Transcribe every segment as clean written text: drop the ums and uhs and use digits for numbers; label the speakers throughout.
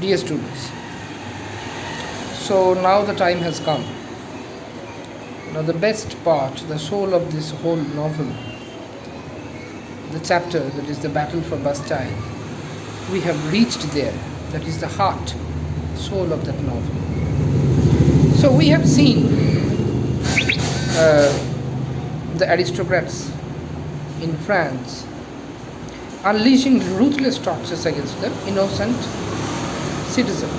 Speaker 1: Dear students, so now the time has come. Now, the best part, the soul of this whole novel, the chapter that is the battle for Bastille, we have reached there. That is the heart, soul of that novel. So, we have seen the aristocrats in France unleashing ruthless tortures against the innocent citizen.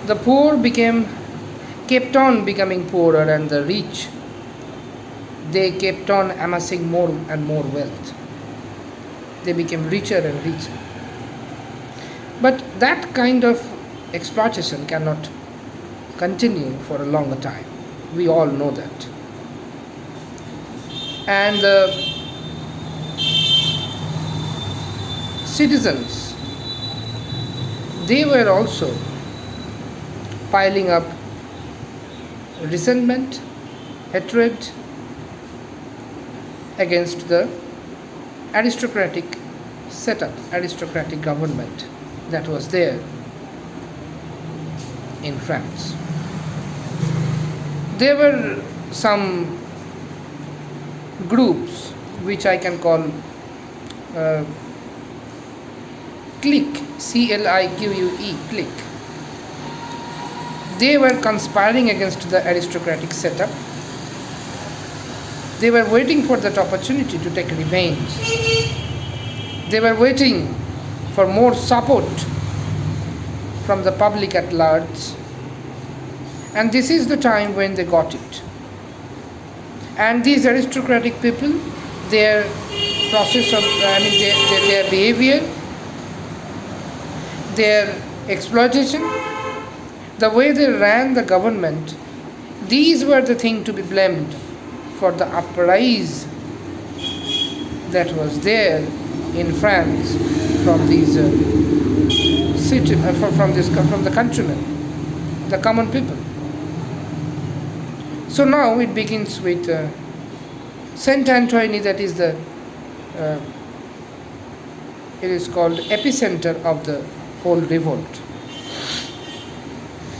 Speaker 1: The poor kept on becoming poorer, and the rich, they kept on amassing more and more wealth. They became richer and richer. But that kind of exploitation cannot continue for a longer time. We all know that. And the citizens, they were also piling up resentment, hatred against the aristocratic setup, aristocratic government that was there in France. There were some groups which I can call clique, CLIQUE, clique. They were conspiring against the aristocratic setup. They were waiting for that opportunity to take revenge. They were waiting for more support from the public at large. And this is the time when they got it. And these aristocratic people, their process of, their behavior, their exploitation, the way they ran the government, these were the things to be blamed for the uprise that was there in France from these from the countrymen, the common people. So now it begins with Saint Antoine, that is the it is called epicenter of the whole revolt.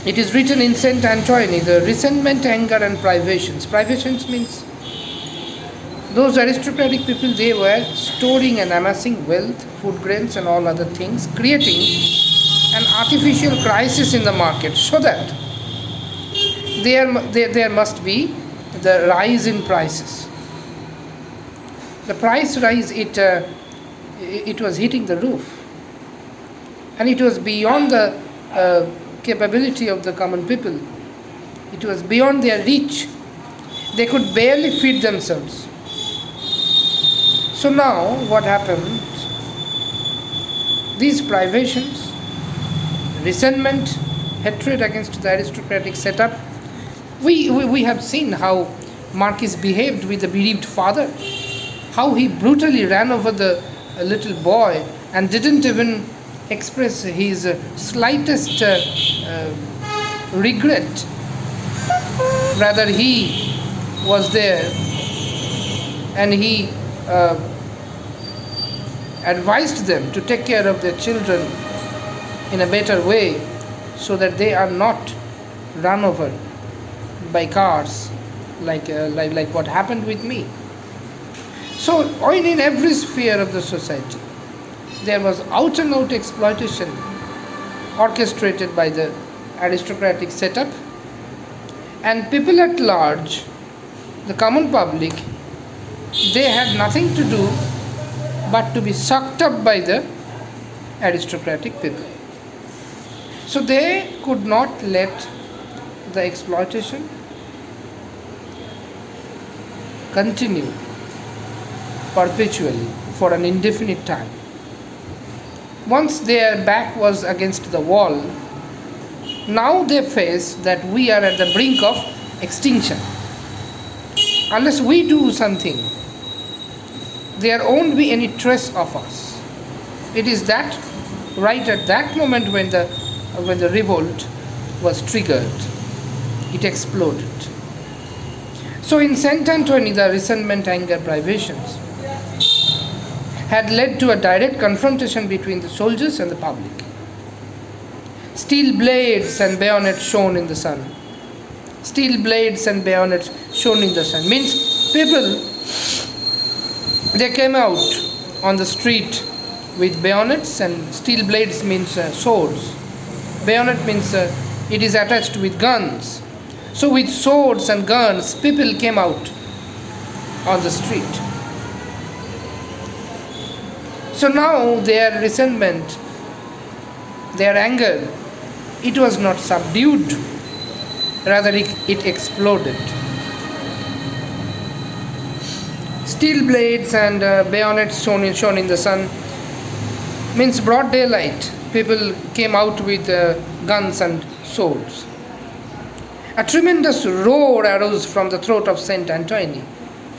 Speaker 1: It is written in Saint Antoine, the resentment, anger and privations. Privations means those aristocratic people, they were storing and amassing wealth, food grains and all other things, creating an artificial crisis in the market so that there must be the rise in prices. The price rise, it was hitting the roof. And it was beyond the capability of the common people. It was beyond their reach. They could barely feed themselves. So now what happened? These privations, resentment, hatred against the aristocratic setup. We have seen how Marquis behaved with the bereaved father, how he brutally ran over the little boy and didn't even express his slightest regret. Rather, he was there and he advised them to take care of their children in a better way so that they are not run over by cars like what happened with me. So in every sphere of the society, there was out and out exploitation orchestrated by the aristocratic setup, and people at large, the common public, they had nothing to do but to be sucked up by the aristocratic people. So they could not let the exploitation continue perpetually for an indefinite time. Once their back was against the wall, now they face that we are at the brink of extinction. Unless we do something, there won't be any trace of us. It is that right at that moment when the revolt was triggered, it exploded. So in Saint Antoine, the resentment, anger, privations had led to a direct confrontation between the soldiers and the public. Steel blades and bayonets shone in the sun. Steel blades and bayonets shone in the sun. Means people, they came out on the street with bayonets, and steel blades means swords. Bayonet means it is attached with guns. So with swords and guns, people came out on the street. So now their resentment, their anger, it was not subdued, rather it exploded. Steel blades and bayonets shone in the sun means broad daylight. People came out with guns and swords. A tremendous roar arose from the throat of Saint Antoine.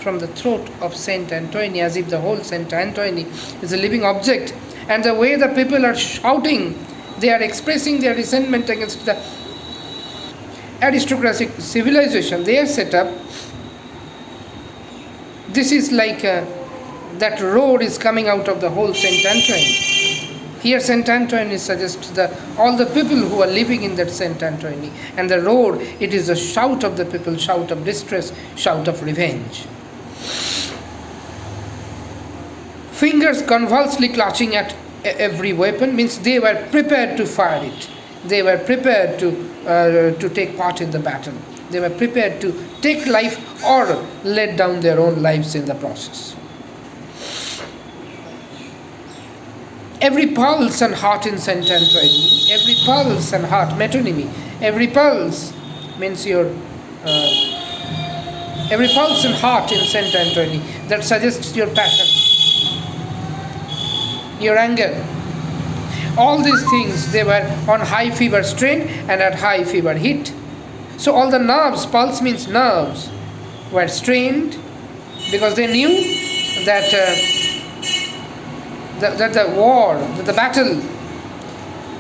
Speaker 1: From the throat of Saint Antoine, as if the whole Saint Antoine is a living object. And the way the people are shouting, they are expressing their resentment against the aristocratic civilization they are set up. This is like that roar is coming out of the whole Saint Antoine. Here Saint Antoine suggests that all the people who are living in that Saint Antoine, and the roar, it is a shout of the people, shout of distress, shout of revenge. Fingers convulsively clutching at every weapon means they were prepared to fire it. They were prepared to take part in the battle. They were prepared to take life or let down their own lives in the process. Every pulse and heart in Saint Antoine, every pulse and heart, metonymy, every pulse means every pulse and heart in Saint Antoine, that suggests your passion, your anger. All these things, they were on high fever strain and at high fever heat. So all the nerves, pulse means nerves, were strained because they knew that that the war, that the battle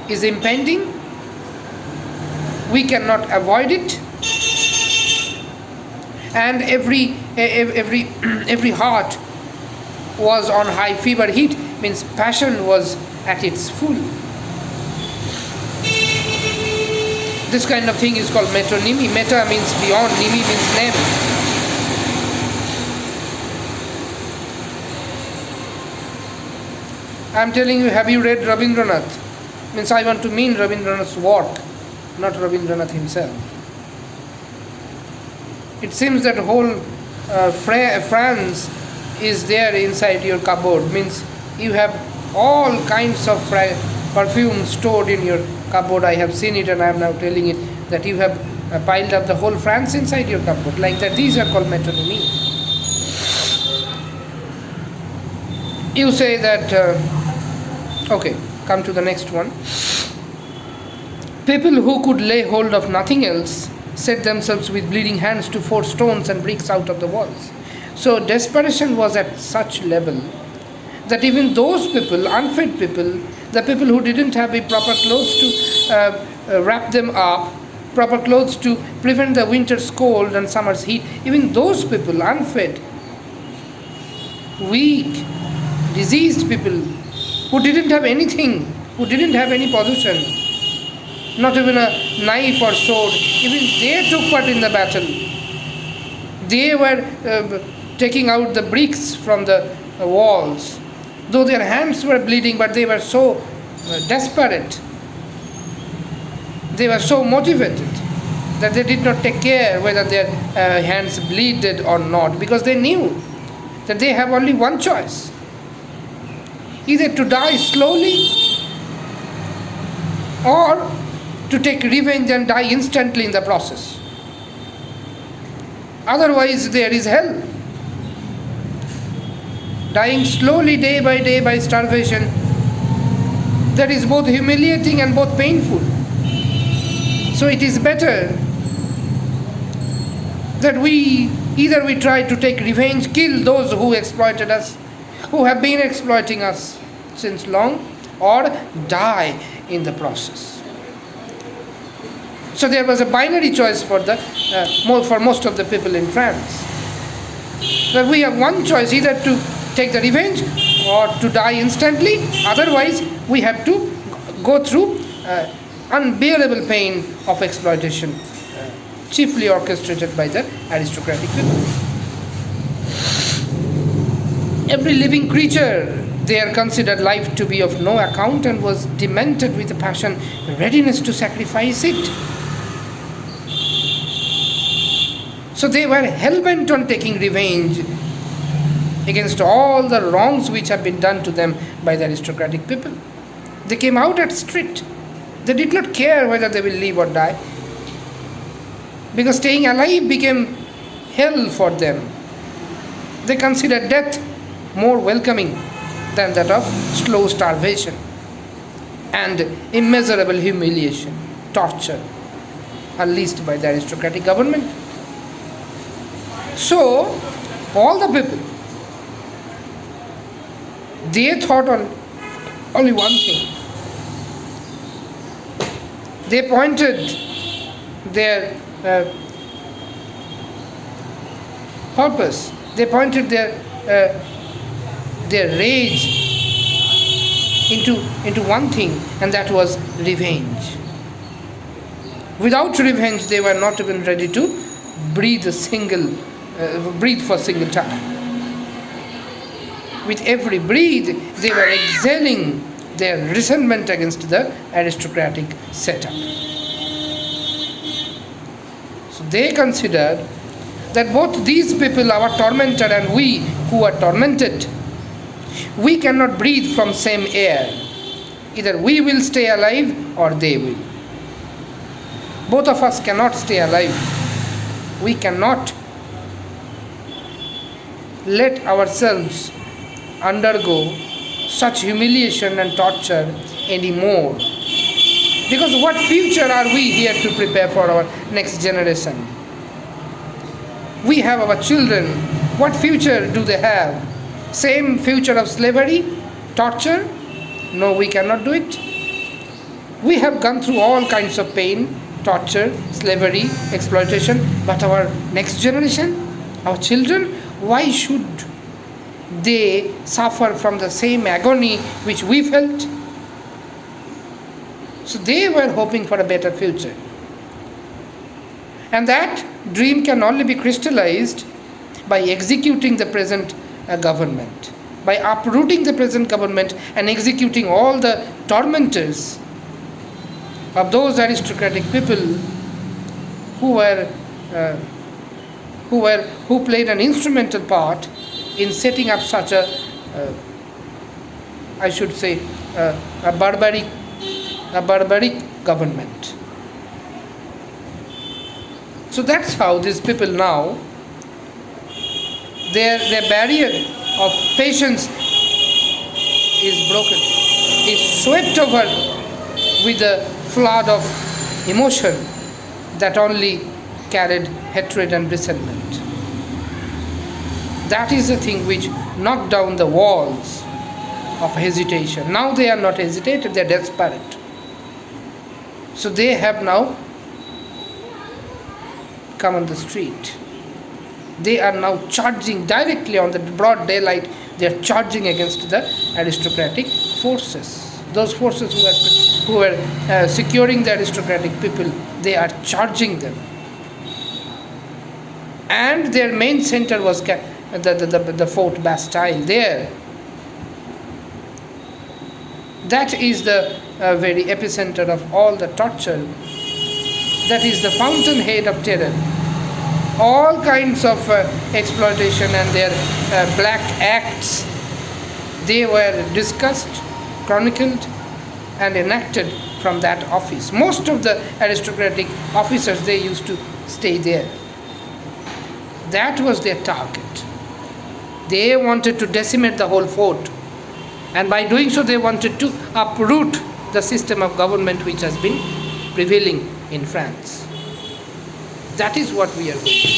Speaker 1: is impending. We cannot avoid it. And every heart was on high fever heat, means passion was at its full. This kind of thing is called metonymy. Meta means beyond, nimi means name. I am telling you, have you read Rabindranath? Means I want to mean Rabindranath's work, not Rabindranath himself. It seems that whole France is there inside your cupboard. Means you have all kinds of perfume stored in your cupboard. I have seen it and I am now telling it that you have piled up the whole France inside your cupboard. Like that, these are called metonymy. You say that, okay, come to the next one. People who could lay hold of nothing else set themselves with bleeding hands to force stones and bricks out of the walls. So desperation was at such level that even those people, unfit people, the people who didn't have a proper clothes to wrap them up, proper clothes to prevent the winter's cold and summer's heat, even those people, unfit, weak, diseased people, who didn't have anything, who didn't have any possession, not even a knife or sword, even they took part in the battle. They were taking out the bricks from the walls. Though their hands were bleeding, but they were so desperate. They were so motivated that they did not take care whether their hands bleeded or not, because they knew that they have only one choice: either to die slowly or to take revenge and die instantly in the process. Otherwise there is hell. Dying slowly day by starvation, that is both humiliating and both painful. So it is better that we try to take revenge, kill those who exploited us, who have been exploiting us since long, or die in the process. So there was a binary choice for most of the people in France. That we have one choice: either to take the revenge or to die instantly. Otherwise, we have to go through unbearable pain of exploitation, chiefly orchestrated by the aristocratic people. Every living creature there considered life to be of no account and was demented with a passion, readiness to sacrifice it. So they were hell-bent on taking revenge against all the wrongs which have been done to them by the aristocratic people. They came out at strict. They did not care whether they will live or die, because staying alive became hell for them. They considered death more welcoming than that of slow starvation and immeasurable humiliation, torture, unleashed by the aristocratic government. So, all the people, they thought on only one thing. They pointed their purpose, they pointed their rage into one thing, and that was revenge. Without revenge, they were not even ready to breathe for a single time. With every breath, they were exhaling their resentment against the aristocratic setup. So they considered that both these people, our tormentor, and we who are tormented, we cannot breathe from same air. Either we will stay alive or they will. Both of us cannot stay alive. We cannot let ourselves undergo such humiliation and torture anymore. Because what future are we here to prepare for our next generation? We have our children. What future do they have? Same future of slavery, torture? No, we cannot do it. We have gone through all kinds of pain, torture, slavery, exploitation, but our next generation, our children, why should they suffer from the same agony which we felt? So they were hoping for a better future. And that dream can only be crystallized by executing the present government, by uprooting the present government and executing all the tormentors of those aristocratic people who played an instrumental part in setting up such a barbaric government. So that's how these people now, their barrier of patience is broken, is swept over with a flood of emotion that only carried hatred and resentment. That is the thing which knocked down the walls of hesitation. Now they are not hesitated, they are desperate. So they have now come on the street. They are now charging directly on the broad daylight. They are charging against the aristocratic forces. Those forces who were securing the aristocratic people, they are charging them. And their main center was the Fort Bastille there. That is the very epicenter of all the torture. That is the fountainhead of terror. All kinds of exploitation and their black acts, they were discussed, chronicled, and enacted from that office. Most of the aristocratic officers, they used to stay there. That was their target. They wanted to decimate the whole fort, and by doing so they wanted to uproot the system of government which has been prevailing in France. That is what we are going to do.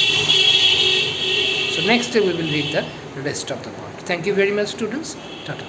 Speaker 1: So next day we will read the rest of the part. Thank you very much, students. Tata.